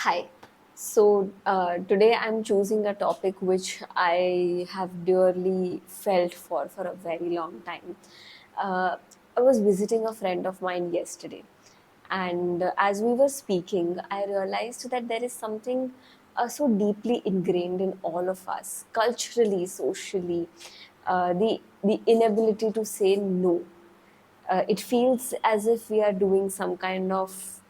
Hi. Today I'm choosing a topic which I have dearly felt for a very long time. Uh, I was visiting a friend of mine yesterday, and as we were speaking, I realized that there is something so deeply ingrained in all of us, culturally, socially, the inability to say no. It feels as if we are doing some kind of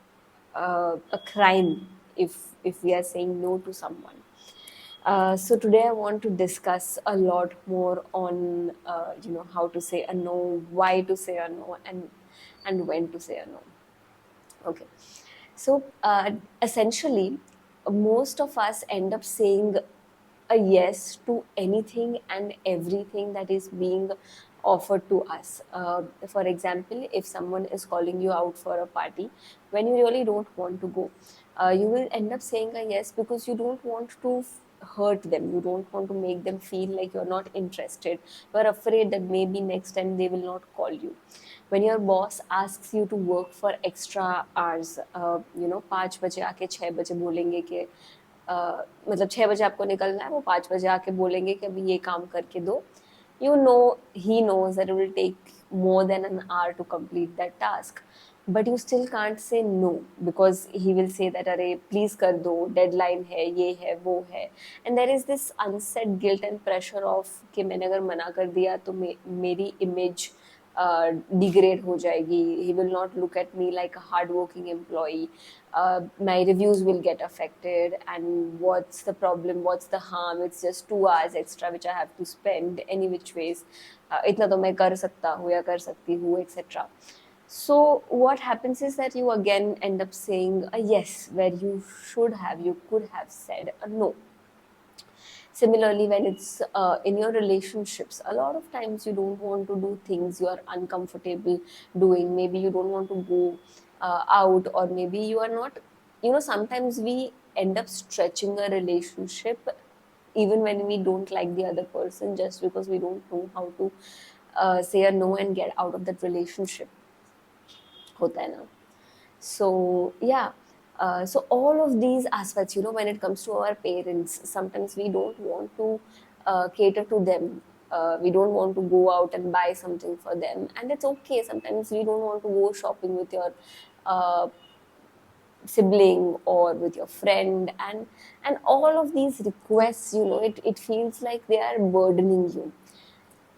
a crime if we are saying no to someone. So today I want to discuss a lot more on how to say a no, why to say a no, and when to say a no. Okay. Essentially, most of us end up saying a yes to anything and everything that is being offered to us. For example, if someone is calling you out for a party when you really don't want to go, you will end up saying a yes because you don't want to hurt them. You don't want to make them feel like you're not interested. You're afraid that maybe next time they will not call you. When your boss asks you to work for extra hours, 5 बजे आके 6 बजे बोलेंगे कि मतलब 6 बजे आपको निकलना है, वो 5 बजे आके बोलेंगे कि अभी ये काम करके दो. You know, he knows that it will take more than an hour to complete that task, but you still can't say no because he will say that अरे please कर दो, deadline है, ये है, वो है. And there is this unsaid guilt and pressure of कि मैंने अगर मना कर दिया तो मेरी image degrade हो जाएगी. He will not look at me like a hardworking employee. My reviews will get affected. And what's the problem? What's the harm? It's just 2 hours extra which I have to spend any which ways. इतना तो मैं कर सकता हूँ या कर सकती हूँ, etc. So what happens is that you again end up saying a yes where you could have said a no. Similarly, when it's in your relationships, a lot of times you don't want to do things you are uncomfortable doing. Maybe you don't want to go out, or maybe you are not, sometimes we end up stretching a relationship even when we don't like the other person, just because we don't know how to say a no and get out of that relationship. होता है ना. So yeah, so all of these aspects, when it comes to our parents, sometimes we don't want to cater to them. We don't want to go out and buy something for them, and it's okay. Sometimes we don't want to go shopping with your uh, sibling or with your friend, and all of these requests, it feels like they are burdening you.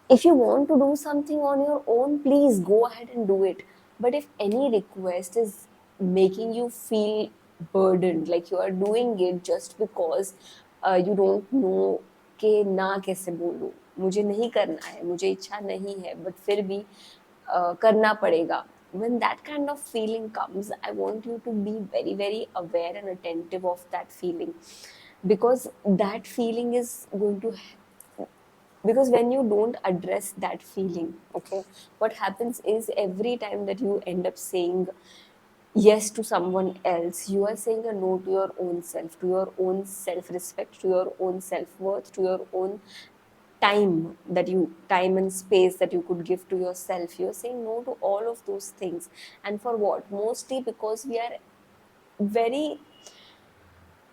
If you want to do something on your own, please go ahead and do it. But if any request is making you feel burdened, like you are doing it just because you don't know कि ना कैसे बोलूं, मुझे नहीं करना है, मुझे इच्छा नहीं है, but फिर भी करना पड़ेगा. When that kind of feeling comes, I want you to be very, very aware and attentive of that feeling, because that feeling is going to, because when you don't address that feeling, okay, what happens is every time that you end up saying yes to someone else, you are saying a no to your own self, to your own self respect, to your own self worth, to your own time and space that you could give to yourself. You're saying no to all of those things. And for what? Mostly because we are very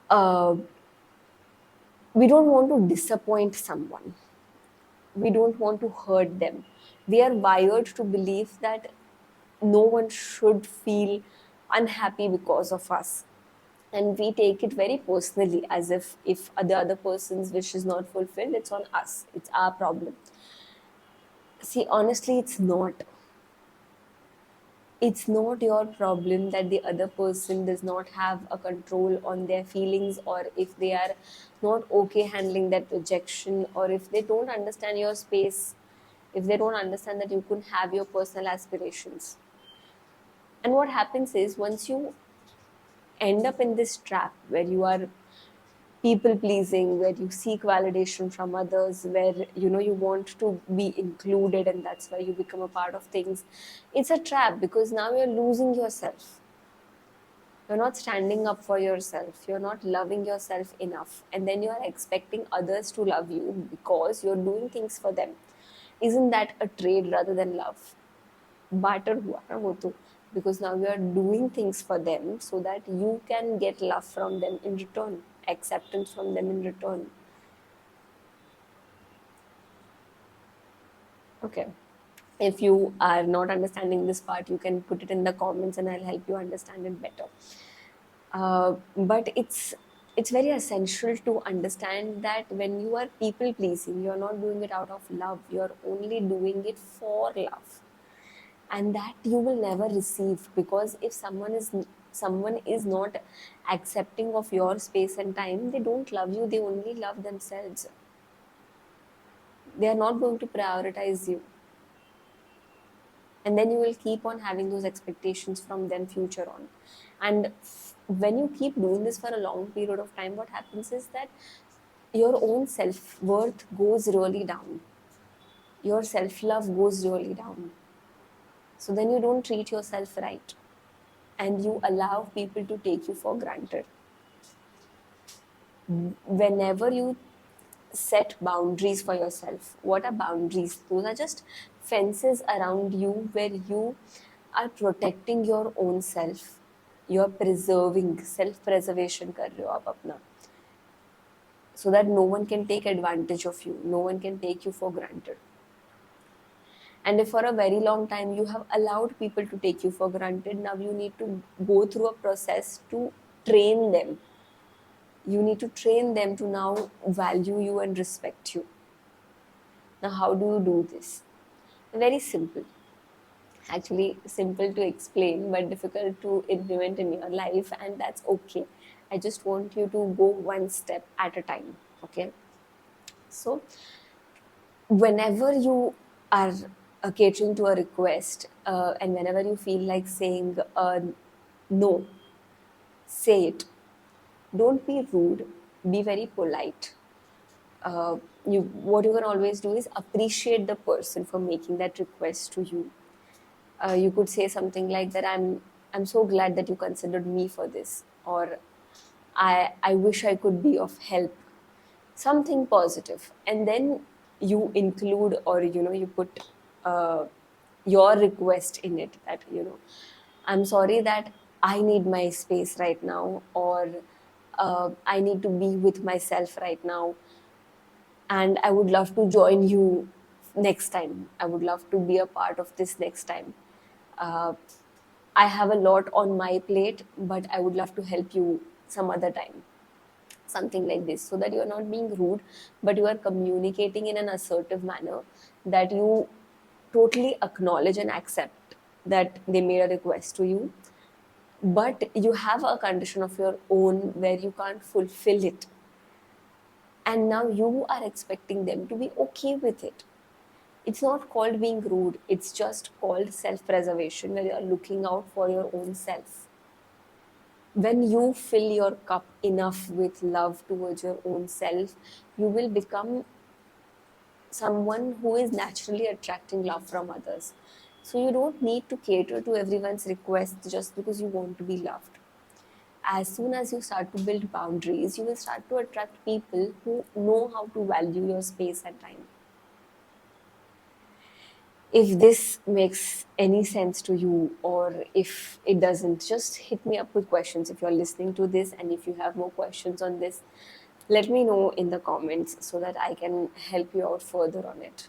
uh, we don't want to disappoint someone. We don't want to hurt them. We are wired to believe that no one should feel unhappy because of us. And we take it very personally, as if the other person's wish is not fulfilled, it's on us. It's our problem. See, honestly, it's not your problem that the other person does not have a control on their feelings, or if they are not okay handling that rejection, or if they don't understand your space, if they don't understand that you can have your personal aspirations. And what happens is, once you end up in this trap where you are people pleasing, where you seek validation from others, where you want to be included, and that's why you become a part of things, it's a trap, because now you're losing yourself. You're not standing up for yourself, you're not loving yourself enough, and then you're expecting others to love you because you're doing things for them. Isn't that a trade rather than love? Barter हुआ ना वो तो. because now you are doing things for them so that you can get love from them in return, acceptance from them in return. Okay. If you are not understanding this part, you can put it in the comments and I'll help you understand it better. But it's very essential to understand that when you are people pleasing, you're not doing it out of love, you're only doing it for love, and that you will never receive, because if someone is not accepting of your space and time, they don't love you, they only love themselves. They are not going to prioritize you, and then you will keep on having those expectations from them future on. And when you keep doing this for a long period of time, what happens is that your own self-worth goes really down, your self-love goes really down. So then you don't treat yourself right, and you allow people to take you for granted. Whenever you set boundaries for yourself, what are boundaries? Those are just fences around you where you are protecting your own self. You're preserving, self preservation कर रहे हो आप अपना, so that no one can take advantage of you, no one can take you for granted. And if for a very long time you have allowed people to take you for granted, now you need to go through a process to train them. You need to train them to now value you and respect you. Now, how do you do this? Very simple. Actually, simple to explain, but difficult to implement in your life, and that's okay. I just want you to go one step at a time. Okay. So, whenever you are catering to a request, and whenever you feel like saying no, say it. Don't be rude, be very polite. What you can always do is appreciate the person for making that request to you. You could say something like that, I'm so glad that you considered me for this, or I wish I could be of help. Something positive. And then you include, or you put uh, your request in it, that I'm sorry that I need my space right now, or I need to be with myself right now, and I would love to join you next time. I would love to be a part of this next time. uh, I have a lot on my plate, but I would love to help you some other time. Something like this, so that you are not being rude, but you are communicating in an assertive manner, that you totally acknowledge and accept that they made a request to you, but you have a condition of your own where you can't fulfill it. And now you are expecting them to be okay with it. It's not called being rude, it's just called self preservation, where you are looking out for your own self. When you fill your cup enough with love towards your own self, you will become someone who is naturally attracting love from others. So you don't need to cater to everyone's requests just because you want to be loved. As soon as you start to build boundaries, you will start to attract people who know how to value your space and time. If this makes any sense to you, or if it doesn't, just hit me up with questions if you're listening to this, and if you have more questions on this, let me know in the comments so that I can help you out further on it.